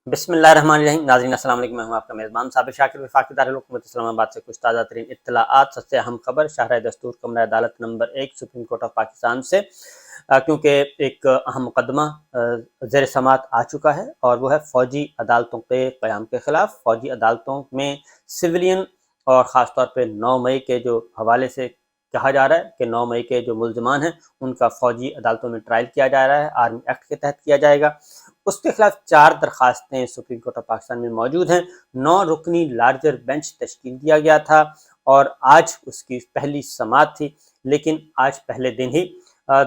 बिस्मिल्लाहिर्रहमानिर्रहीम। नाज़रीन अस्सलाम वालेकुम। मैं हूं आपका मेज़बान साबिर शाकिर। वफाकी दारुल इस्लामाबाद से कुछ ताज़ा तरीन इत्तलाआत। सबसे अहम खबर शाहराह दस्तूर कमरा अदालत number 1 supreme court of Pakistan से, क्योंकि एक अहम मुकदमा ज़ेर समात आ चुका है और वो है फ़ौजी अदालतों के क़याम के ख़िलाफ़। फ़ौजी अदालतों में सिविलियन और ख़ास तौर पे 9 मई के जो हवाले से कहा जा रहा है कि 9 मई के जो मुल्ज़िमान हैं उनका फ़ौजी अदालतों में ट्रायल किया जा रहा है, आर्मी एक्ट के तहत किया जाएगा। उसके खिलाफ 4 दरखास्तें सुप्रीम कोर्ट ऑफ पाकिस्तान में मौजूद हैं। 9 रुकनी लार्जर बेंच तश्कील दिया गया था और आज उसकी पहली समाअत थी, लेकिन आज पहले दिन ही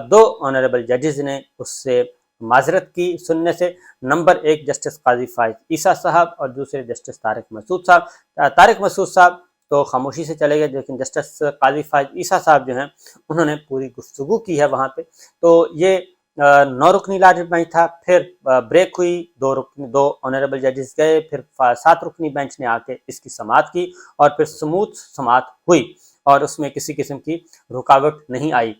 2 ऑनरेबल जजेस ने उससे माजरत की सुनने से। नंबर 1 जस्टिस काजी फाइज ईसा साहब और दूसरे जस्टिस तारिक मसूद साहब। तारिक मसूद साहब तो खामोशी से चले गए, लेकिन जस्टिस काजी फाइज ईसा साहब जो हैं उन्होंने पूरी गुफ्तगू की है वहाँ पे। तो ये 9 रुकनी लार्जर बेंच था, फिर ब्रेक हुई, 2 ऑनरेबल जजेस गए, फिर 7 रुकनी बेंच ने आके इसकी समाअत की और फिर स्मूथ समाअत हुई और उसमें किसी किस्म की रुकावट नहीं आई।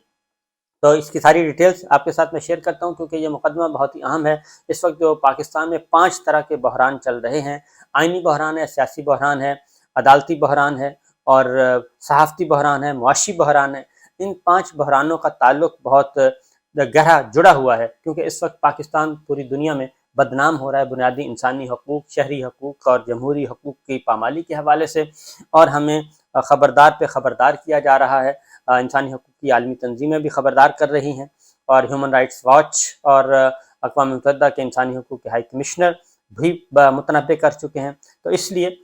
तो इसकी सारी डिटेल्स आपके साथ मैं शेयर करता हूं, क्योंकि ये मुकदमा बहुत ही अहम है। इस वक्त जो पाकिस्तान में 5 तरह के बहरान चल रहे हैं, आइनी बहरान है, सियासी बहरान है, अदालती बहरान है और सहाफ़ती बहरान है, मुआशी बहरान है। इन 5 बहरानों का ताल्लुक बहुत गहरा जुड़ा हुआ है, क्योंकि इस वक्त पाकिस्तान पूरी दुनिया में बदनाम हो रहा है बुनियादी इंसानी हकूक़, शहरी हकूक़ और जमहूरी हकूक़ की पामाली के हवाले से, और हमें ख़बरदार पे ख़बरदार किया जा रहा है। इंसानी हकूक़ की आलमी तंजीमें भी ख़बरदार कर रही हैं और ह्यूमन राइट्स वॉच और अक़वाम मुत्तहिदा के इंसानी हकूक़ के हाई कमिश्नर भी मुतनब्बे कर चुके हैं। तो इसलिए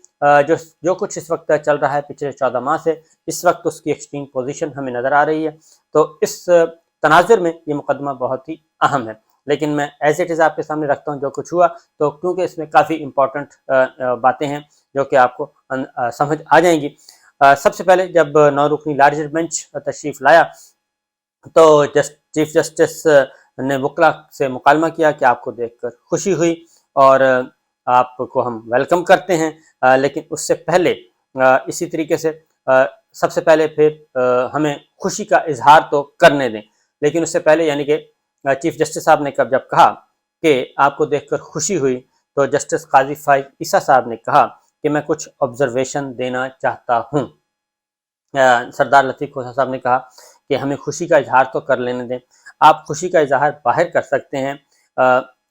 जो कुछ इस वक्त चल रहा है पिछले 14 माह से, इस वक्त उसकी एक्सट्रीम पोजीशन हमें नज़र आ रही है। तो इस तनाज़ुर में ये मुकदमा बहुत ही अहम है, लेकिन मैं एज इट इज़ आपके सामने रखता हूँ जो कुछ हुआ, तो क्योंकि इसमें काफ़ी इम्पोर्टेंट बातें हैं जो कि आपको समझ आ जाएंगी। सबसे पहले जब 9 रुकनी लार्जर बेंच तशरीफ़ लाया तो चीफ जस्टिस ने वकला से मुकालमा किया कि आपको देखकर खुशी हुई और आपको हम वेलकम करते हैं, लेकिन उससे पहले इसी तरीके से सबसे पहले फिर हमें खुशी का इजहार तो करने दें। लेकिन उससे पहले यानी कि चीफ जस्टिस साहब ने जब कहा कि आपको देखकर खुशी हुई, तो जस्टिस काजी फाइज ईसा साहब ने कहा कि मैं कुछ ऑब्जर्वेशन देना चाहता हूँ। सरदार लतीफ़ खोसा साहब ने कहा कि हमें खुशी का इजहार तो कर लेने दें। आप खुशी का इजहार बाहर कर सकते हैं,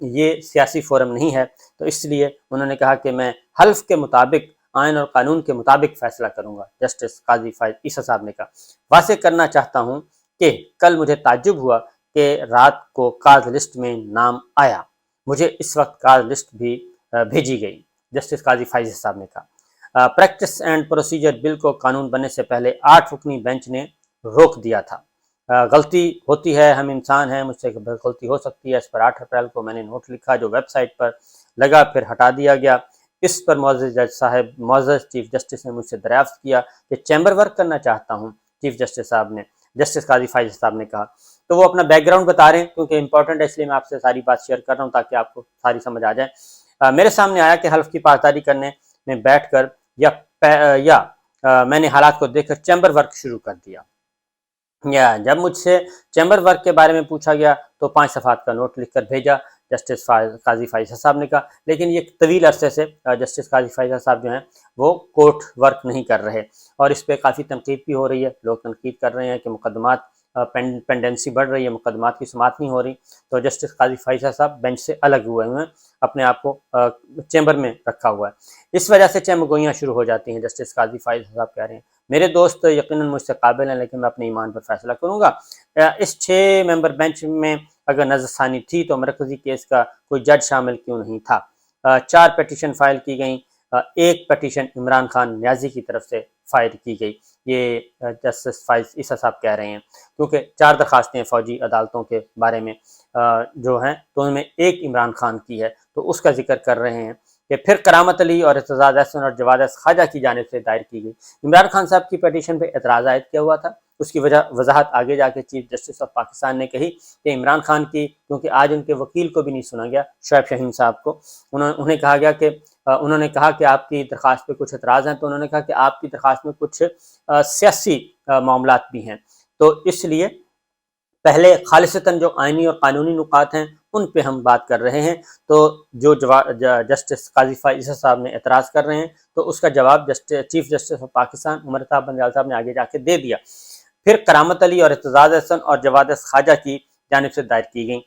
ये सियासी फोरम नहीं है। तो इसलिए उन्होंने कहा कि मैं हल्फ के मुताबिक, आइन और कानून के मुताबिक फ़ैसला करूँगा। जस्टिस काजी फाइज ईसा साहब ने कहा, वाज़ेह करना चाहता हूँ कि कल मुझे ताज्जुब हुआ कि रात को काज लिस्ट में नाम आया, मुझे इस वक्त काज लिस्ट भी भेजी गई। जस्टिस काजी फाइज साहब ने कहा, प्रैक्टिस एंड प्रोसीजर बिल को कानून बनने से पहले 8 रुकनी बेंच ने रोक दिया था। गलती होती है, हम इंसान हैं, मुझसे गलती हो सकती है। इस पर 8 अप्रैल को मैंने नोट लिखा जो वेबसाइट पर लगा, फिर हटा दिया गया। इस पर मोअज़्ज़ज़ जज साहब, मोअज़्ज़ज़ चीफ जस्टिस ने मुझसे दरियाफ्त किया कि चैम्बर वर्क करना चाहता हूँ। चीफ जस्टिस साहब ने, जस्टिस काजी फाइज साहब ने कहा, तो वो अपना बैकग्राउंड बता रहे हैं क्योंकि इंपॉर्टेंट है, इसलिए मैं आपसे सारी बात शेयर कर रहा हूँ ताकि आपको सारी समझ आ जाए। मेरे सामने आया कि हल्फ की पासदारी करने में बैठ कर या मैंने हालात को देखकर चैम्बर वर्क शुरू कर दिया। या जब मुझसे चैम्बर वर्क के बारे में पूछा गया तो 5 सफ़ात का नोट लिखकर भेजा। जस्टिस काजी फाइज़ा साहब ने कहा, लेकिन ये तवील अरसे से जस्टिस काजी फाइज़ा साहब जो हैं वो कोर्ट वर्क नहीं कर रहे और इस पर काफ़ी तनकीद भी हो रही है। लोग तनकीद कर रहे हैं कि मुकदमात पेंडेंसी बढ़ रही है, मुकदमात की समाअत नहीं हो रही। तो जस्टिस काजी फाइज़ा साहब बेंच से अलग हुए हैं, अपने आप को चैम्बर में रखा हुआ है। इस वजह से चैम्बर गोइयाँ शुरू हो जाती हैं। जस्टिस काजी फाइज़ा साहब कह रहे हैं, मेरे दोस्त यकीनन मुझसे काबिल हैं, लेकिन मैं अपने ईमान पर फैसला करूँगा। इस 6 मेंबर बेंच में अगर नज़रसानी थी तो मरकज़ी केस का कोई जज शामिल क्यों नहीं था। 4 पटिशन फाइल की गई, एक पटिशन इमरान खान न्याजी की तरफ से फाइल की गई। ये जस्टिस फाइज ईसा साहब कह रहे हैं, क्योंकि 4 दरखास्तें फ़ौजी अदालतों के बारे में जो हैं, तो उनमें एक इमरान खान की है, तो उसका जिक्र कर रहे हैं कि फिर करामत अली और एतजाज़ एहसन और जवाद ख्वाजा की जानिब से दायर की गई। इमरान खान साहब की पटिशन पर एतराज़ आयद किया हुआ था, उसकी वजाहत आगे जाके चीफ जस्टिस ऑफ पाकिस्तान ने कही कि इमरान खान की, क्योंकि आज उनके वकील को भी नहीं सुना गया, शोएब शाहीन साहब को, उन्हें कहा गया कि उन्होंने कहा कि आपकी दरख्वास्त पे कुछ एतराज़ हैं, तो उन्होंने कहा कि आपकी दरख्वास्त में कुछ सियासी मामलात भी हैं, तो इसलिए पहले खालिसतन जो आइनी और कानूनी नुकात हैं ان پہ ہم بات کر رہے ہیں۔ تو جو جسٹس قاضی فائز صاحب نے اعتراض کر رہے ہیں تو اس کا جواب چیف جسٹس آف پاکستان عمر طاہر بندیال صاحب نے آگے جا کے دے دیا۔ پھر کرامت علی اور اعتزاز احسن اور جواد خواجہ کی جانب سے دائر کی گئیں۔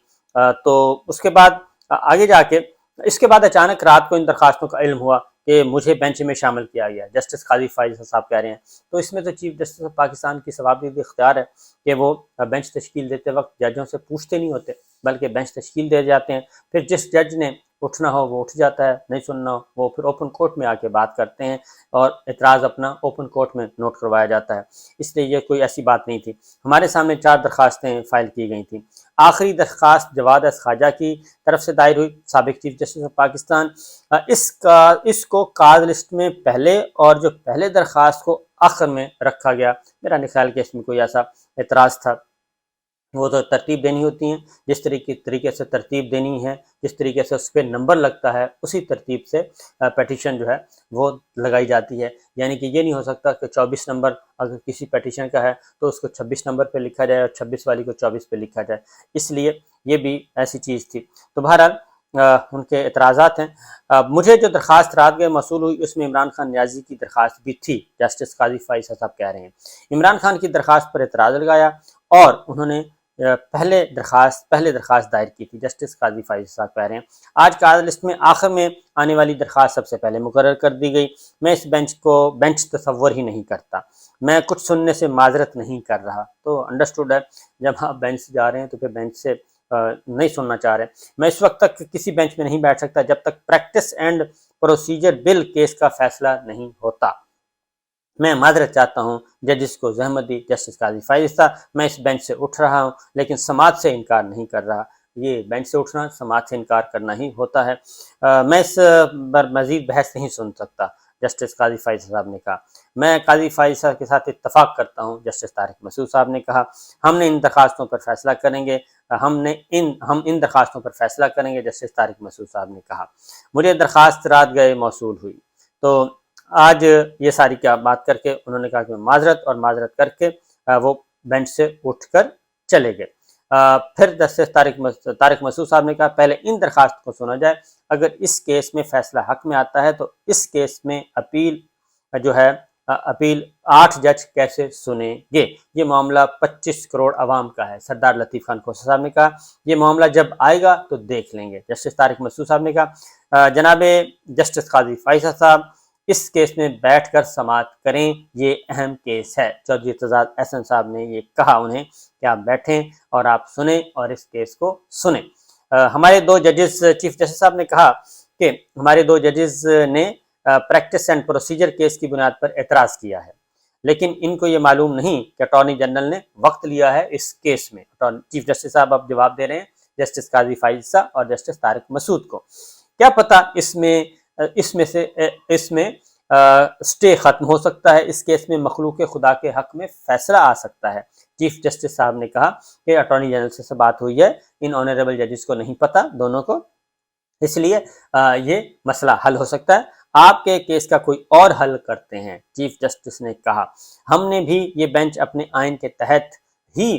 تو اس کے بعد آگے جا کے اس کے بعد اچانک رات کو ان درخواستوں کا علم ہوا کہ مجھے بینچ میں شامل کیا گیا، جسٹس قاضی فائز صاحب کہہ رہے ہیں۔ تو اس میں تو چیف جسٹس آف پاکستان کی ثوابدید اختیار ہے کہ وہ بینچ تشکیل دیتے وقت ججوں سے پوچھتے نہیں ہوتے، بلکہ بینچ تشکیل دے جاتے ہیں۔ پھر جس جج نے اٹھنا ہو وہ اٹھ جاتا ہے، نہیں سننا ہو وہ پھر اوپن کورٹ میں آ کے بات کرتے ہیں اور اعتراض اپنا اوپن کورٹ میں نوٹ کروایا جاتا ہے۔ اس لیے یہ کوئی ایسی بات نہیں تھی۔ ہمارے سامنے 4 درخواستیں فائل کی گئی تھیں۔ آخری درخواست جواد خواجہ کی طرف سے دائر ہوئی، سابق چیف جسٹس آف پاکستان۔ اس کو کاز لسٹ میں پہلے اور جو پہلے درخواست کو آخر میں رکھا گیا۔ میرا نہیں خیال کہ اس میں کوئی ایسا اعتراض تھا، وہ تو ترتیب دینی ہوتی ہیں، جس طریقے سے ترتیب دینی ہے، جس طریقے سے اس پہ نمبر لگتا ہے اسی ترتیب سے پیٹیشن جو ہے وہ لگائی جاتی ہے۔ یعنی کہ یہ نہیں ہو سکتا کہ 24 نمبر اگر کسی پیٹیشن کا ہے تو اس کو 26 نمبر پہ لکھا جائے اور 26 والی کو 24 پہ لکھا جائے، اس لیے یہ بھی ایسی چیز تھی۔ تو بہرحال ان کے اعتراضات ہیں۔ مجھے جو درخواست رات گئے موصول ہوئی اس میں عمران خان نیازی کی درخواست بھی تھی، جسٹس قاضی فائز صاحب کہہ رہے ہیں۔ عمران خان کی درخواست پر اعتراض لگایا اور انہوں نے پہلے درخواست دائر کی تھی، جسٹس قاضی فائز صاحب کہہ رہے ہیں۔ آج کاز لسٹ میں آخر میں آنے والی درخواست سب سے پہلے مقرر کر دی گئی۔ میں اس بینچ تصور ہی نہیں کرتا، میں کچھ سننے سے معذرت نہیں کر رہا۔ تو انڈرسٹوڈ ہے، جب آپ بینچ سے جا رہے ہیں تو پھر بینچ سے نہیں سننا چاہ رہے۔ میں اس وقت تک کسی بینچ میں نہیں بیٹھ سکتا جب تک practice and procedure bill case کا فیصلہ نہیں ہوتا۔ میں معذرت چاہتا ہوں ججز کو زحمت دی، جسٹس قاضی فائز صاحب، میں اس بینچ سے اٹھ رہا ہوں لیکن سماعت سے انکار نہیں کر رہا۔ یہ بینچ سے اٹھنا سماعت سے انکار کرنا ہی ہوتا ہے۔ میں اس پر مزید بحث نہیں سن سکتا، جسٹس قاضی فائز صاحب نے کہا۔ میں قاضی فائز صاحب کے ساتھ اتفاق کرتا ہوں، جسٹس طارق مسعود صاحب نے کہا۔ ہم ان درخواستوں پر فیصلہ کریں گے، ہم ان درخواستوں پر فیصلہ کریں گے، جسٹس طارق مسعود صاحب نے کہا۔ مجھے درخواست رات گئے موصول ہوئی۔ تو آج یہ ساری کیا بات کر کے انہوں نے کہا کہ معذرت کر کے وہ بینچ سے اٹھ کر چلے گئے۔ پھر جسٹس طارق مسعود صاحب نے کہا پہلے ان درخواست کو سنا جائے، اگر اس کیس میں فیصلہ حق میں آتا ہے تو اس کیس میں اپیل 8 جج کیسے سنیں گے؟ یہ معاملہ 25 کروڑ عوام کا ہے، سردار لطیف خان کھوسہ صاحب نے کہا۔ یہ معاملہ جب آئے گا تو دیکھ لیں گے۔ جسٹس طارق مسعود صاحب نے کہا جناب جسٹس قاضی فائز صاحب اس کیس میں بیٹھ کر سماعت کریں، یہ اہم کیس ہے۔ چودھری اعتزاز احسن صاحب نے یہ کہا انہیں کہ آپ بیٹھیں اور آپ سنیں اور اس کیس کو سنیں۔ ہمارے 2 ججز، چیف جسٹس صاحب نے کہا کہ ہمارے 2 ججز نے پریکٹس اینڈ پروسیجر کیس کی بنیاد پر اعتراض کیا ہے، لیکن ان کو یہ معلوم نہیں کہ اٹارنی جنرل نے وقت لیا ہے اس کیس میں۔ چیف جسٹس صاحب اب جواب دے رہے ہیں جسٹس قاضی فائز صاحب اور جسٹس طارق مسعود کو۔ کیا پتہ اس میں سٹے ختم ہو سکتا ہے، اس کیس میں مخلوق خدا کے حق میں فیصلہ آ سکتا ہے۔ چیف جسٹس صاحب نے کہا کہ اٹارنی جنرل سے بات ہوئی ہے، ان آنریبل ججز کو نہیں پتہ دونوں کو، اس لیے یہ مسئلہ حل ہو سکتا ہے، آپ کے کیس کا کوئی اور حل کرتے ہیں۔ چیف جسٹس نے کہا ہم نے بھی یہ بینچ اپنے آئین کے تحت ہی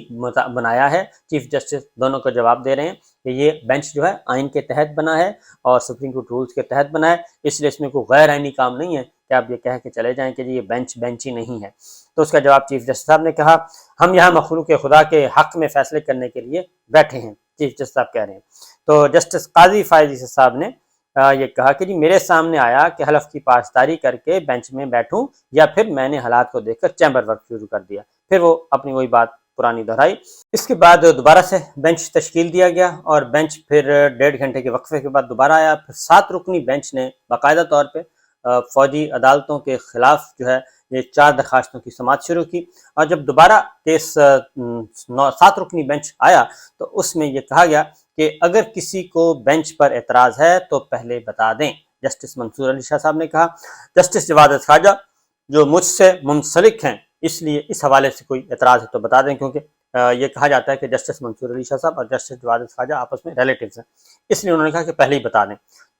بنایا ہے۔ چیف جسٹس دونوں کو جواب دے رہے ہیں کہ یہ بینچ جو ہے آئین کے تحت بنا ہے اور سپریم کورٹ رولز کے تحت بنا ہے، اس لیے اس میں کوئی غیر آئینی کام نہیں ہے کہ آپ یہ کہہ کے چلے جائیں کہ جی یہ بینچ ہی نہیں ہے۔ تو اس کا جواب چیف جسٹس صاحب نے کہا ہم یہاں مخلوق خدا کے حق میں فیصلے کرنے کے لیے بیٹھے ہیں، چیف جسٹس صاحب کہہ رہے ہیں۔ تو جسٹس قاضی فائز صاحب نے یہ کہا کہ جی میرے سامنے آیا کہ حلف کی پاسداری کر کے بینچ میں بیٹھوں یا پھر میں نے حالات کو دیکھ کر چیمبر ورک شروع کر دیا، پھر وہ اپنی وہی بات پرانی دہرائی۔ اس کے بعد دوبارہ سے بینچ تشکیل دیا گیا اور بینچ پھر 1.5 گھنٹے کے وقفے کے بعد دوبارہ آیا۔ پھر 7 رکنی بینچ نے باقاعدہ طور پہ فوجی عدالتوں کے خلاف جو ہے یہ 4 درخواستوں کی سماعت شروع کی، اور جب دوبارہ کیس 7 رکنی بینچ آیا تو اس میں یہ کہا گیا کہ اگر کسی کو بینچ پر اعتراض ہے تو پہلے بتا دیں۔ جسٹس منصور علی شاہ صاحب نے کہا جسٹس جواد خواجہ جو مجھ سے منسلک ہیں اس لیے اس حوالے سے کوئی اعتراض ہے تو بتا دیں، کیونکہ یہ کہا جاتا ہے کہ جسٹس منصور علی شاہ صاحب اور جسٹس جواد خواجہ آپس میں ریلیٹیوز ہیں، اس لیے انہوں نے کہا کہ پہلے ہی بتا دیں۔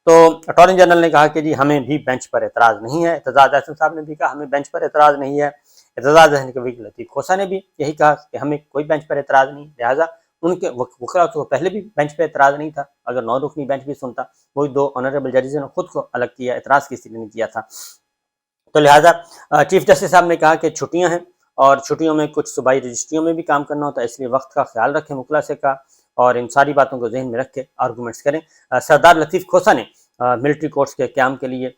تو اٹارنی جنرل نے کہا کہ جی ہمیں بھی بینچ پر اعتراض نہیں ہے۔ اعتزاز احسن صاحب نے بھی کہا ہمیں بینچ پر اعتراض نہیں ہے۔ اعتزاز احسن کے وکیل لطیف کھوسہ نے بھی یہی کہا کہ ہمیں کوئی بینچ پر اعتراض نہیں، لہٰذا ان کے وکلا تو پہلے بھی بینچ پہ اعتراض نہیں تھا، اگر 9 رکنی بینچ بھی سنتا، وہی 2 آنریبل ججز نے خود کو الگ کیا، اعتراض کسی نے نہیں کیا تھا۔ تو لہٰذا چیف جسٹس صاحب نے کہا کہ چھٹیاں ہیں اور چھٹیوں میں کچھ صوبائی رجسٹریوں میں بھی کام کرنا ہوتا ہے، اس لیے وقت کا خیال رکھیں، وکلا سے کہا، اور ان ساری باتوں کو ذہن میں رکھ کے آرگومنٹس کریں۔ سردار لطیف کھوسہ نے ملٹری کورٹس کے قیام کے لیے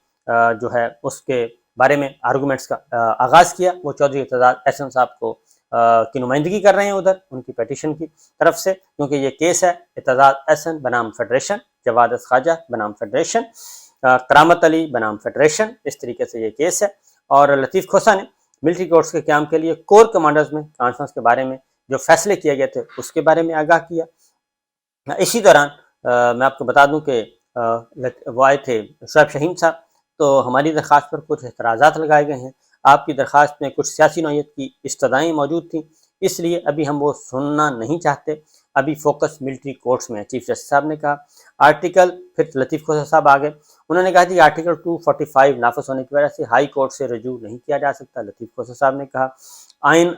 جو ہے اس کے بارے میں آرگومنٹس کا آغاز کیا۔ وہ چودھری اعتزاز احسن صاحب کو کی نمائندگی کر رہے ہیں ادھر ان کی پیٹیشن کی طرف سے، کیونکہ یہ کیس ہے اعتزاز احسن بنام فیڈریشن، جواد خواجہ بنام فیڈریشن، کرامت علی بنام فیڈریشن، اس طریقے سے یہ کیس ہے۔ اور لطیف کھوسہ نے ملٹری کورٹس کے قیام کے لیے کور کمانڈرز میں کانفرنس کے بارے میں جو فیصلے کیے گئے تھے اس کے بارے میں آگاہ کیا۔ اسی دوران میں آپ کو بتا دوں کہ وہ آئے تھے شعیب شہین صاحب، تو ہماری درخواست پر کچھ اعتراضات لگائے گئے ہیں۔ آپ کی درخواست میں کچھ سیاسی نوعیت کی استدعائیں موجود تھیں، اس لیے ابھی ہم وہ سننا نہیں چاہتے، ابھی فوکس ملٹری کورٹس میں ہے، چیف جسٹس صاحب نے کہا۔ آرٹیکل پھر لطیف کھوسہ صاحب آگے، انہوں نے کہا جی آرٹیکل 245 نافذ ہونے کی وجہ سے ہائی کورٹ سے رجوع نہیں کیا جا سکتا۔ لطیف کھوسہ صاحب نے کہا آئین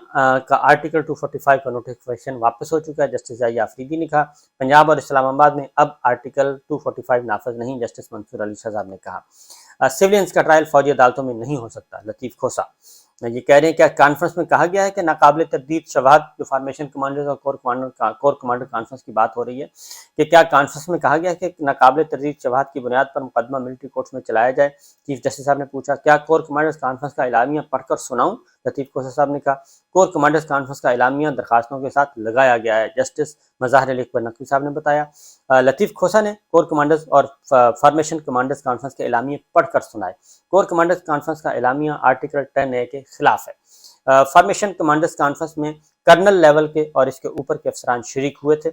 کا آرٹیکل 245 کا نوٹیفیکیشن واپس ہو چکا ہے، جسٹس ضیاء آفریدی نے کہا۔ پنجاب اور اسلام آباد میں اب آرٹیکل 245 نافذ نہیں، جسٹس منصور علی شاہ صاحب نے کہا۔ سولینس کا ٹرائل فوجی عدالتوں میں نہیں ہو سکتا، لطیف کھوسہ یہ کہہ رہے ہیں کہ کانفرنس میں کہا گیا ہے کہ ناقابل تردید شواہد، جو فارمیشن کمانڈرز اور کور کمانڈر کانفرنس کی بات ہو رہی ہے، کہ کیا کانفرنس میں کہا گیا ہے کہ ناقابل تردید شواہد کی بنیاد پر مقدمہ ملٹری کورٹس میں چلایا جائے؟ چیف جسٹس صاحب نے پوچھا کیا کور کمانڈرز کانفرنس کا اعلامیہ پڑھ کر سناؤں؟ لطیف کھوسہ صاحب نے کہا کور کمانڈرز کانفرنس کا اعلامیہ درخواستوں کے ساتھ لگایا گیا ہے، جسٹس مظاہر علی اکبر نقوی صاحب نے بتایا۔ لطیف کھوسہ نے کور کمانڈرز اور فارمیشن کمانڈرز کانفرنس کے اعلامیے پڑھ کر سنائے۔ کور کمانڈرز کانفرنس کا اعلامیہ آرٹیکل 10A کے خلاف ہے۔ فارمیشن کمانڈرز کانفرنس میں کرنل لیول کے اور اس کے اوپر کے افسران شریک ہوئے تھے،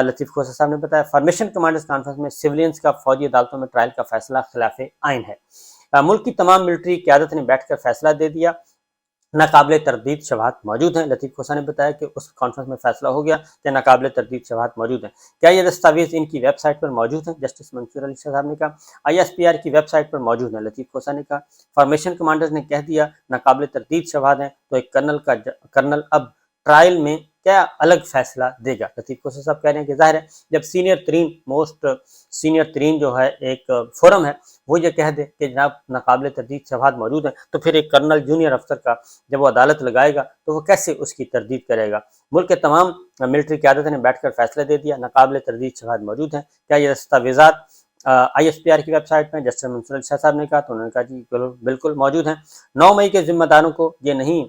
لطیف کھوسہ صاحب نے بتایا۔ فارمیشن کمانڈرز کانفرنس میں سولینس کا فوجی عدالتوں میں ٹرائل کا فیصلہ خلاف آئین ہے۔ ملک کی تمام ملٹری قیادت نے بیٹھ کر فیصلہ دے دیا، ناقابل تردید شواہد موجود ہیں۔ لطیف کھوسہ نے بتایا کہ اس کانفرنس میں فیصلہ ہو گیا کہ ناقابل تردید شواہد موجود ہیں۔ کیا یہ دستاویز ان کی ویب سائٹ پر موجود ہیں؟ جسٹس منصور علی شاہ صاحب نے کہا ISPR کی ویب سائٹ پر موجود ہیں۔ لطیف کھوسہ نے کہا فارمیشن کمانڈرز نے کہہ دیا ناقابل تردید شواہد ہیں، تو ایک کرنل اب ٹرائل میں کیا الگ فیصلہ دے گا؟ لطیف کھوسہ صاحب کہہ رہے ہیں کہ ظاہر ہے جب سینئر ترین جو ہے ایک فورم ہے وہ یہ کہہ دے کہ جناب ناقابل تردید شواہد موجود ہیں، تو پھر ایک کرنل جونیئر افسر کا جب وہ عدالت لگائے گا تو وہ کیسے اس کی تردید کرے گا؟ ملک کے تمام ملٹری قیادت نے بیٹھ کر فیصلہ دے دیا، ناقابل تردید شواہد موجود ہیں۔ کیا یہ دستاویزات ISPR کی ویب سائٹ میں؟ جسٹس منصور علی شاہ صاحب نے کہا، تو انہوں نے کہا جی بالکل موجود ہیں۔ 9 مئی کے ذمہ داروں کو یہ نہیں،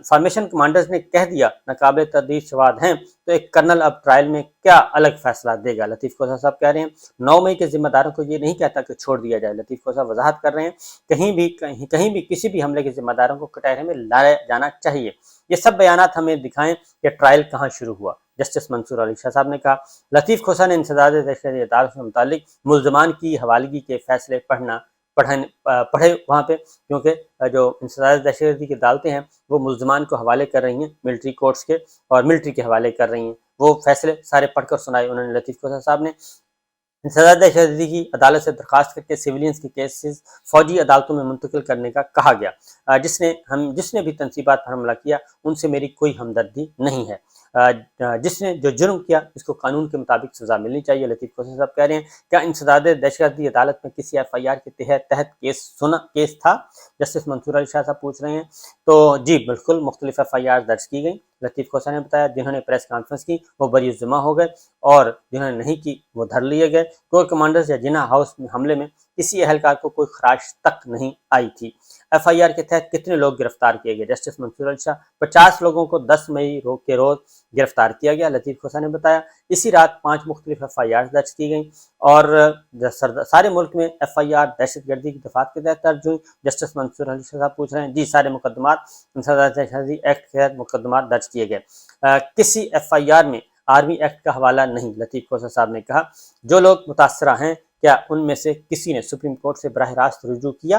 فارمیشن کمانڈرز نے کہہ دیا ناقابل تردید شواہد ہیں، تو ایک کرنل اب ٹرائل میں کیا الگ فیصلہ دے گا؟ لطیف کھوسہ صاحب کہہ رہے ہیں 9 مئی کے ذمہ داروں کو یہ نہیں کہتا کہ چھوڑ دیا جائے۔ لطیف کھوسہ وضاحت کر رہے ہیں کہیں بھی کسی بھی حملے کے ذمہ داروں کو کٹہرے میں لایا جانا چاہیے، یہ سب بیانات ہمیں دکھائیں کہ ٹرائل کہاں شروع ہوا، جسٹس منصور علی شاہ صاحب نے کہا۔ لطیف کھوسہ نے انسداد دہشت گردی عدالت سے متعلق ملزمان کی حوالگی کے فیصلے پڑھے وہاں پہ، کیونکہ جو انسداد دہشت گردی کی عدالتیں ہیں وہ ملزمان کو حوالے کر رہی ہیں ملٹری کورٹس کے، اور ملٹری کے حوالے کر رہی ہیں، وہ فیصلے سارے پڑھ کر سنائے انہوں نے لطیف کھوسہ صاحب نے۔ انسداد دہشت گردی کی عدالت سے درخواست کر کے سویلینز کے کیسز فوجی عدالتوں میں منتقل کرنے کا کہا گیا۔ جس نے بھی تنصیبات پر حملہ کیا ان سے میری کوئی ہمدردی نہیں ہے، جس نے جو جرم کیا اس کو قانون کے مطابق سزا ملنی چاہیے۔ لطیف کھوسہ صاحب کہہ رہے ہیں کیا انسداد دہشت گردی عدالت میں کسی FIR کے تحت کیس تھا؟ جسٹس منصور علی شاہ صاحب پوچھ رہے ہیں، تو جی بالکل مختلف FIR درج کی گئیں۔ لطیف کھوسہ نے بتایا جنہوں نے پریس کانفرنس کی وہ بری الذمہ ہو گئے اور جنہوں نے نہیں کی وہ دھر لیے گئے۔ کور کمانڈرز یا جناح ہاؤس میں حملے میں کسی اہلکار کو کوئی خراش تک نہیں آئی تھی۔ FIR کے تحت کتنے لوگ گرفتار کیے گئے؟ جسٹس منصور علی شاہ 50 لوگوں کو 10 مئی کے روز گرفتار کیا گیا۔ لطیف کھوسہ نے بتایا اسی رات 5 مختلف FIR درج کی گئیں اور سارے ملک میں FIR دہشت گردی کی دفعات کے تحت درج ہوئی۔ جسٹس منصور علی شاہ صاحب پوچھ رہے ہیں جی سارے مقدمات انسداد دہشت گردی ایکٹ کے تحت مقدمات درج کیے گئے، کسی FIR میں آرمی ایکٹ کا حوالہ نہیں۔ لطیف کھوسہ صاحب نے کہا جو لوگ متاثرہ ہیں کیا ان میں سے کسی نے سپریم کورٹ سے براہ راست رجوع کیا؟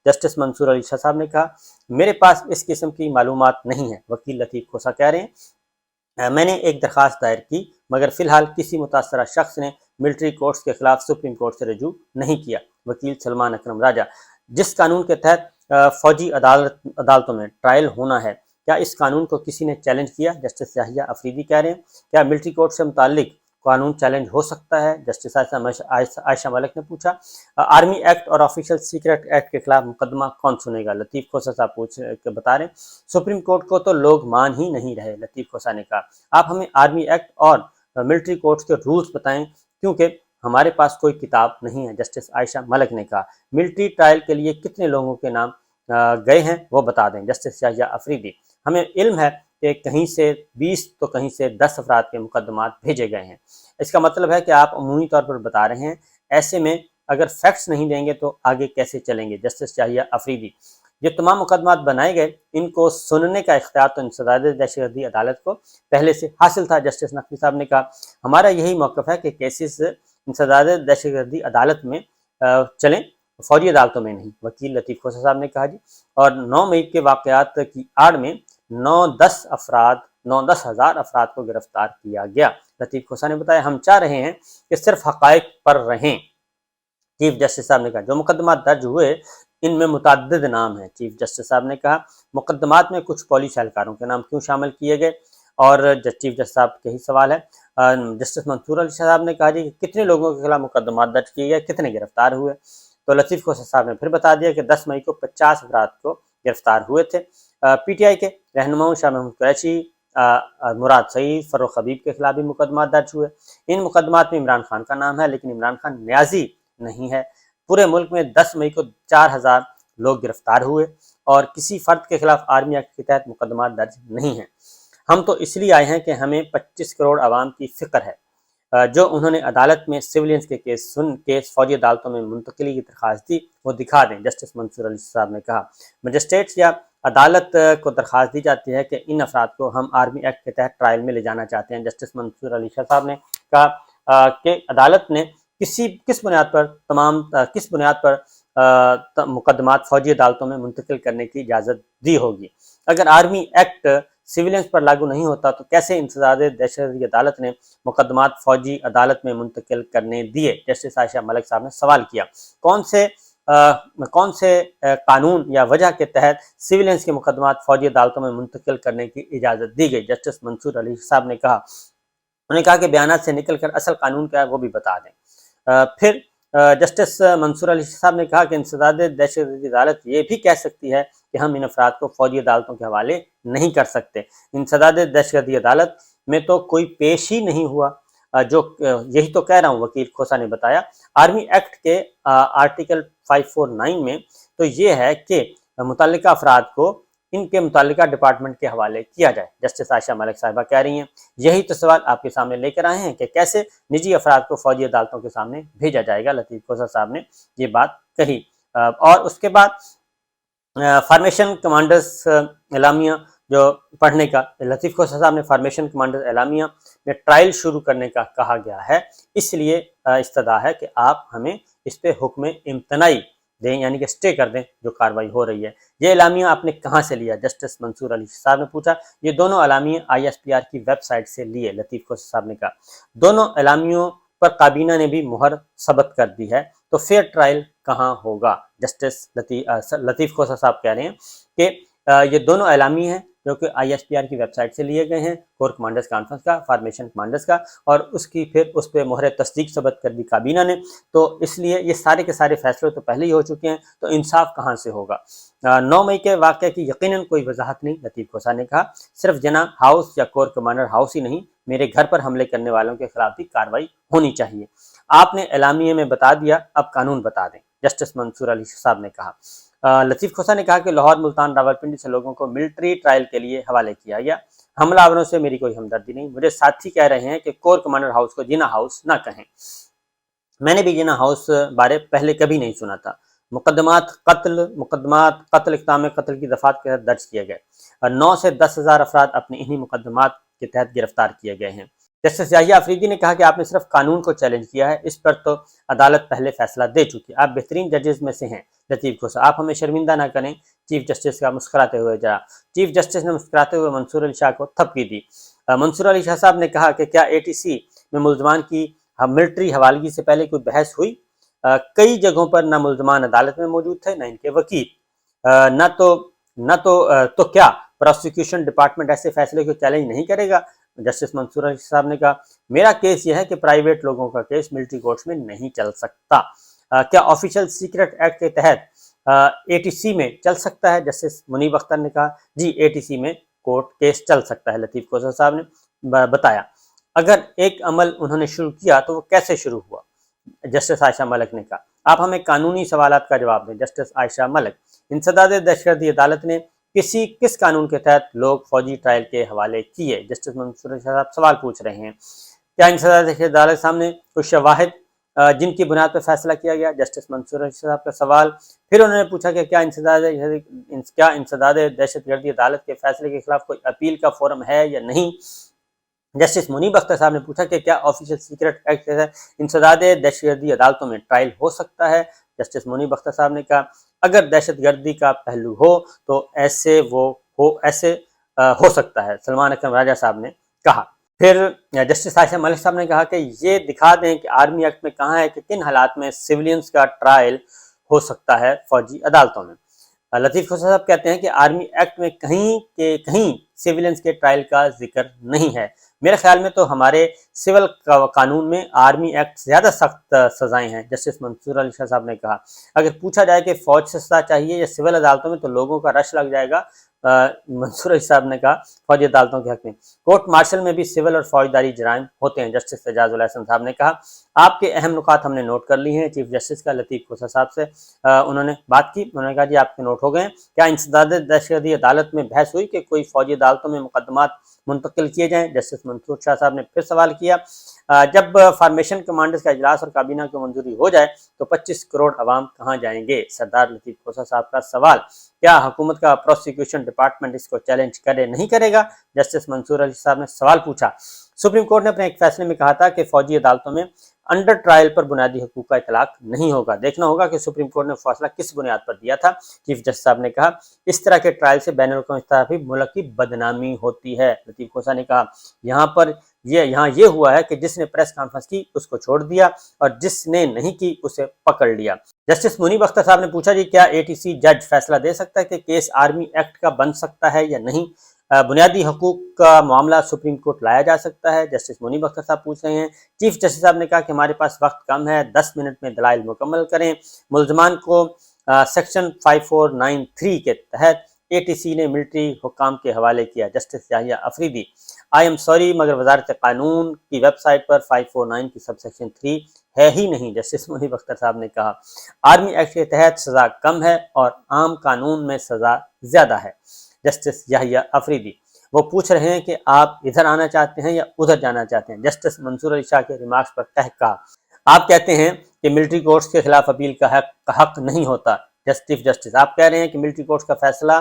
جسٹس منصور علی شاہ صاحب نے کہا میرے پاس اس قسم کی معلومات نہیں ہیں۔ وکیل لطیف کھوسہ کہہ رہے ہیں میں نے ایک درخواست دائر کی مگر فی الحال کسی متاثرہ شخص نے ملٹری کورٹس کے خلاف سپریم کورٹ سے رجوع نہیں کیا۔ وکیل سلمان اکرم راجہ جس قانون کے تحت فوجی عدالتوں میں ٹرائل ہونا ہے क्या इस कानून को किसी ने चैलेंज किया? जस्टिस याहिया अफरीदी कह रहे हैं। क्या मिलिट्री कोर्ट से मुतालिक कानून चैलेंज हो सकता है? जस्टिस आयशा मलिक ने पूछा। आर्मी एक्ट और ऑफिशियल सीक्रेट एक्ट के खिलाफ मुकदमा कौन सुनेगा? लतीफ़ खोसा साहब पूछ के बता रहे हैं। सुप्रीम कोर्ट को तो लोग मान ही नहीं रहे, लतीफ़ खोसा ने कहा। आप हमें आर्मी एक्ट और मिलिट्री कोर्ट्स के रूल्स बताएं, क्योंकि हमारे पास कोई किताब नहीं है, जस्टिस आयशा मलिक ने कहा। मिलिट्री ट्रायल के लिए कितने लोगों के नाम गए हैं वो बता दें, जस्टिस याहिया अफरीदी। हमें इल्म है कि कहीं से 20 तो कहीं से 10 अफराद के मुकदमात भेजे गए हैं। इसका मतलब है कि आप अमूमी तौर पर बता रहे हैं, ऐसे में अगर फैक्ट्स नहीं देंगे तो आगे कैसे चलेंगे? जस्टिस याहिया अफरीदी। ये तमाम मुकदमात बनाए गए, इनको सुनने का इख्तियार तो इंसदाद दहशतगर्दी अदालत को पहले से हासिल था, जस्टिस नकवी साहब ने कहा। हमारा यही मौक़िफ़ है कि केसेस इंसदाद दहशतगर्दी अदालत में चलें, फौजी अदालतों में नहीं, वकील लतीफ़ खोसा साहब ने कहा जी। और 9 मई के वाक़यात की आड़ में 9-10 हज़ार अफराद को गिरफ्तार किया गया, लतीफ़ खोसा ने बताया। हम चाह रहे हैं कि सिर्फ हक़ाइक़ पर रहें, चीफ जस्टिस साहब ने कहा। जो मुकदमा दर्ज हुए इनमें मुतअद्दिद नाम है, चीफ जस्टिस साहब ने कहा। मुकदमात में कुछ पुलिस एहलकारों के नाम क्यों शामिल किए गए? और चीफ जस्टिस साहब के ही सवाल है। जस्टिस मंसूर अली साहब ने कहा जी कि कितने लोगों के खिलाफ मुकदमात दर्ज किए गए, कितने गिरफ्तार हुए? तो लतीफ़ खोसा साहब ने फिर बता दिया कि 10 मई को 50 अफराद को गिरफ्तार हुए थे। पीटीआई के रहनुमाओं शाह महमूद कुरैशी, मुराद सईद, फर्रुख हबीब के खिलाफ भी मुकदमा दर्ज हुए। इन मुकदमात में इमरान खान का नाम है, लेकिन इमरान खान न्याजी नहीं है। पूरे मुल्क में 10 मई को 4000 लोग गिरफ्तार हुए और किसी फर्द के खिलाफ आर्मी एक्ट के तहत मुकदमा दर्ज नहीं है। हम तो इसलिए आए हैं कि हमें 25 करोड़ आवाम की फिक्र है, जो उन्होंने अदालत में सिविलियंस के केस फौजी अदालतों में मुंतकली की दरख्वास्त दी, वो दिखा दें, जस्टिस मंसूर अली साहब ने कहा। मजिस्ट्रेट्स या अदालत को दरख्वास्त दी जाती है कि इन अफराद को हम आर्मी एक्ट के तहत ट्रायल में ले जाना चाहते हैं। जस्टिस मंसूर अली साहब ने कहा कि अदालत ने किस बुनियाद पर मुकदमात फौजी अदालतों में मुंतकिल करने की इजाज़त दी होगी। अगर आर्मी एक्ट सिविलियंस पर लागू नहीं होता तो कैसे इंसदाद दहशतगर्दी अदालत ने मुकदमात फौजी अदालत में मुंतकिल करने दिए? जस्टिस आयशा मलिक साहब ने सवाल किया। कौन से कानून या वजह के तहत सिविलियंस के मुकदमात फौजी अदालतों में मुंतकिल करने की इजाज़त दी गई? जस्टिस मंसूर अली साहब ने कहा। उन्होंने कहा कि बयानात से निकल कर असल कानून क्या है वो भी बता दें। फिर जस्टिस मंसूर अली साहब ने कहा कि इंसदाद दहशतगर्दी अदालत ये भी कह सकती है कि हम इन अफराद को फौजी अदालतों के हवाले नहीं कर सकते। इंसदाद दहशतगर्दी अदालत में तो कोई पेश ही नहीं हुआ, जो यही तो कह रहा हूँ, वकील खोसा ने बताया। आर्मी एक्ट के आर्टिकल 549 में तो ये है कि मुतल्लिका अफराद को इनके मुतल्लिका डिपार्टमेंट के हवाले किया जाए। जस्टिस आयशा मलिक साहिबा कह रही हैं, यही तो सवाल आपके सामने लेकर आए हैं कि कैसे निजी अफराद को फौजी अदालतों के सामने भेजा जाएगा। लतीफ़ खोसा साहब ने ये बात कही। और उसके बाद फार्मेशन कमांडर्स एलामिया जो पढ़ने का, लतीफ़ खोसा साहब ने फार्मेशन कमांडर्स एलामिया में ट्रायल शुरू करने का कहा गया है, इसलिए इस्तदा है कि आप हमें इस पे हुक्म इम्तनाई दें, यानी कि स्टे कर दें जो कार्रवाई हो रही है। ये एलामिया आपने कहाँ से लिया? जस्टिस मंसूर अली साहब ने पूछा। ये दोनों एलामिया ISPR की वेबसाइट से लिए, लतीफ़ खोसा साहब ने कहा। दोनों एलामियों पर काबीना ने भी मुहर सबत कर दी है, तो फेयर ट्रायल कहाँ होगा? जस्टिस लतीफ़ खोसा साहब कह रहे हैं कि ये दोनों एलामी हैं जो कि ISPR की वेबसाइट से लिए गए हैं, कोर कमांडर्स कॉन्फ्रेंस का, फार्मेशन कमांडर्स का, और उसकी फिर उस पर मोहर तस्दीक सबत कर दी काबीना ने। तो इसलिए ये सारे के सारे फैसले तो पहले ही हो चुके हैं, तो इंसाफ कहाँ से होगा? 9 मई के वाक़े की यकीनन कोई वजाहत नहीं, लतीफ़ खोसा ने कहा। सिर्फ जना हाउस या कोर कमांडर हाउस ही नहीं, मेरे घर पर हमले करने वालों के खिलाफ भी कार्रवाई होनी चाहिए। आपने एलामिया में बता दिया, अब कानून बता दें, जस्टिस मंसूर अली साहब ने कहा। लतीफ़ खोसा ने कहा कि लाहौर, मुल्तान, रावलपिंडी से लोगों को मिलिट्री ट्रायल के लिए हवाले किया गया। हमलावरों से मेरी कोई हमदर्दी नहीं। मुझे साथी कह रहे हैं कि कोर कमांडर हाउस को जिना हाउस ना कहें। मैंने भी जिना हाउस बारे पहले कभी नहीं सुना था। मुकदमात कत्ल इक़दाम कत्ल की दफात के तहत दर्ज किए गए। 9 से 10 हज़ार अफराद अपने इन्हीं मुकदमात के तहत गिरफ्तार किए गए हैं। जस्टिस याहिया अफरीदी ने कहा कि आपने सिर्फ कानून को चैलेंज किया है, इस पर तो अदालत पहले फैसला दे चुकी है। आप बेहतरीन जजेस में से हैं लतीफ़ खोसा, आप हमें शर्मिंदा ना करें। चीफ जस्टिस का मुस्कुराते हुए जरा चीफ जस्टिस ने मुस्कुराते हुए मंसूर अली शाह को थपकी दी। मंसूर अली शाह साहब ने कहा कि क्या ATC में मुलजमान की मिलिट्री हवालगी से पहले कोई बहस हुई? कई जगहों पर न मुलजमान अदालत में मौजूद थे, न इनके वकील, न तो क्या प्रोसिक्यूशन डिपार्टमेंट ऐसे फैसले को चैलेंज नहीं करेगा? जस्टिस मंसूर अली साहब ने कहा, मेरा केस यह है कि प्राइवेट लोगों का केस मिलिट्री कोर्ट्स में नहीं चल सकता। क्या ऑफिशियल सीक्रेट एक्ट के तहत एटीसी में चल सकता है? जस्टिस मुनीब अख्तर ने कहा, जी एटीसी में कोर्ट केस चल सकता है। लतीफ़ खोसा साहब ने बताया, अगर एक अमल उन्होंने शुरू किया तो वो कैसे शुरू हुआ? जस्टिस आयशा मलिक ने कहा, आप हमें कानूनी सवालात का जवाब दें। जस्टिस आयशा मलिक, इंसदाद दहशतगर्दी अदालत ने किस कानून के तहत लोग फौजी ट्रायल के हवाले किए? जस्टिस मंसूर अली साहब सवाल पूछ रहे हैं। क्या इंसदाद दहशतगर्दी अदालत सामने कुछ शवाहिद जिनकी बुनियाद पर फैसला किया गया? जस्टिस मंसूर अली साहब का सवाल। फिर उन्होंने पूछा कि क्या इंसदाद दहशतगर्दी अदालत के फैसले के खिलाफ कोई अपील का फोरम है या नहीं? जस्टिस मुनीब अख्तर साहब ने पूछा कि क्या ऑफिशियल सीक्रेट एक्ट के तहत इंसदाद दहशतगर्दी अदालतों में ट्रायल हो सकता है? जस्टिस मुनीब अख्तर साहब ने कहा, अगर दहशतगर्दी का पहलू हो तो ऐसे हो सकता है। सलमान अकरम राजा साहब ने कहा। फिर जस्टिस आयशा मलिक साहब ने कहा कि ये दिखा दें कि आर्मी एक्ट में कहाँ है कि किन हालात में सिविलियंस का ट्रायल हो सकता है फौजी अदालतों में। लतीफ़ खोसा साहब कहते हैं कि आर्मी एक्ट में कहीं सिविलियंस के ट्रायल का जिक्र नहीं है। मेरे ख्याल में तो हमारे सिविल कानून में आर्मी एक्ट ज़्यादा सख्त सजाएं हैं। जस्टिस मंसूर अली साहब ने कहा, अगर पूछा जाए कि फ़ौज से सजा चाहिए या सिविल अदालतों में तो लोगों का रश लग जाएगा। मंसूर अली साहब ने कहा, फौजी अदालतों के हक में कोर्ट मार्शल में भी सिविल और फौजदारी जराइम होते हैं। जस्टिस एजाज उल हसन साहब ने कहा, आपके अहम नुकात हमने नोट कर ली हैं। चीफ जस्टिस का लतीफ़ खोसा साहब से उन्होंने बात की। उन्होंने कहा, जी आपके नोट हो गए हैं। क्या इंसदाद दहशतगर्दी अदालत में बहस हुई कि कोई फौजी अदालतों में मुकदमात मुंतकिल किए जाएं? जस्टिस मंसूर शाह साहब ने फिर सवाल किया, जब फार्मेशन कमांडर्स का इजलास और काबीना की मंजूरी हो जाए तो 25 करोड़ अवाम कहाँ जाएंगे? सरदार लतीफ़ खोसा साहब का सवाल। क्या हुकूमत का प्रोसिक्यूशन डिपार्टमेंट इसको चैलेंज नहीं करेगा? जस्टिस मंसूर अली साहब ने सवाल पूछा। सुप्रीम कोर्ट ने अपने एक फैसले में कहा था कि फौजी अदालतों में अंडर ट्रायल पर बुनियादी हकूक का इतलाक नहीं होगा। देखना होगा कि सुप्रीम कोर्ट ने फैसला किस बुनियाद पर दिया था। चीफ जस्टिस साहब ने कहा, इस तरह के ट्रायल से बैनुल-अक़वामी सतह पर मुल्क की बदनामी होती है। लतीफ़ खोसा ने कहा, यहाँ ये हुआ है कि जिसने प्रेस कॉन्फ्रेंस की उसको छोड़ दिया और जिसने नहीं की उसे पकड़ लिया। जस्टिस मुनीब अख्तर साहब ने पूछा, जी क्या एटीसी जज फैसला दे सकता है कि केस आर्मी एक्ट का बन सकता है या नहीं? बुनियादी हकूक का मामला सुप्रीम कोर्ट लाया जा सकता है? जस्टिस मुनीब अख्तर साहब पूछ रहे हैं। चीफ जस्टिस साहब ने कहा कि हमारे पास वक्त कम है, 10 मिनट में दलाइल मुकम्मल करें। मुल्जमान को सेक्शन 5493 के तहत एटीसी ने मिलिट्री हुकाम के हवाले किया। Justice Yahya Afridi, I am sorry मगर वजारत कानून की वेबसाइट पर 549 की सबसेक्शन 3 है ही नहीं। जस्टिस मुनीब अख्तर साहब ने कहा, आर्मी एक्ट के तहत सज़ा कम है और आम कानून में सज़ा ज़्यादा है। जस्टिस याहिया अफरीदी, वो पूछ रहे हैं कि आप इधर आना चाहते हैं या उधर जाना चाहते हैं? जस्टिस मंसूर अली शाह के रिमार्क्स पर कहा, आप कहते हैं कि मिलिट्री कोर्ट्स के खिलाफ अपील का हक नहीं होता। चीफ जस्टिस, आप कह रहे हैं कि मिलिट्री कोर्ट्स का फैसला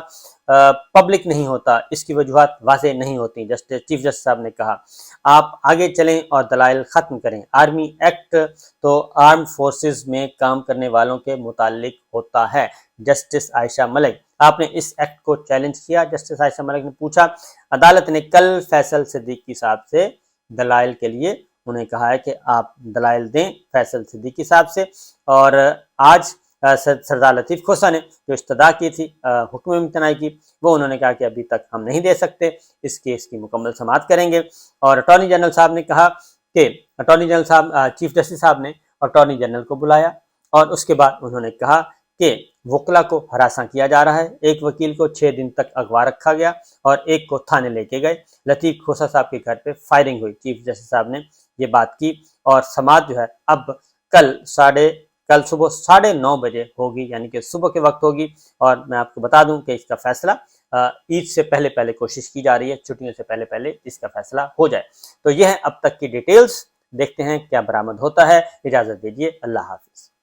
पब्लिक नहीं होता, इसकी वजूहात वाज़ेह नहीं होती। चीफ जस्टिस साहब ने कहा, आप आगे चलें और दलाइल ख़त्म करें। आर्मी एक्ट तो आर्म फोर्सेस में काम करने वालों के मुतालिक होता है। जस्टिस आयशा मलिक, आपने इस एक्ट को चैलेंज किया? जस्टिस आयशा मलिक ने पूछा, अदालत ने कल फैसल सिद्दीकी साहब से दलाइल के लिए उन्हें कहा है कि आप दलाइल दें फैसल सिद्दीकी साहब से, और आज सरदार लतीफ़ खोसा ने जो इस्तदा की थी हुक्म इम्तनाई की, वो उन्होंने कहा कि अभी तक हम नहीं दे सकते, इस केस की मुकम्मल समाअत करेंगे। और अटॉर्नी जनरल साहब ने कहा कि चीफ जस्टिस साहब ने अटॉर्नी जनरल को बुलाया और उसके बाद उन्होंने कहा कि वकला को हरासा किया जा रहा है। एक वकील को 6 दिन तक अगवा रखा गया और एक को थाने लेके गए। लतीफ़ खोसा साहब के घर पे फायरिंग हुई। चीफ जस्टिस साहब ने ये बात की और समाअत जो है अब कल सुबह 9:30 बजे होगी, यानी कि सुबह के वक्त होगी। और मैं आपको बता दूं कि इसका फैसला ईद से पहले कोशिश की जा रही है, छुट्टियों से पहले इसका फैसला हो जाए। तो यह है अब तक की डिटेल्स, देखते हैं क्या बरामद होता है। इजाज़त दीजिए, अल्लाह हाफिज़।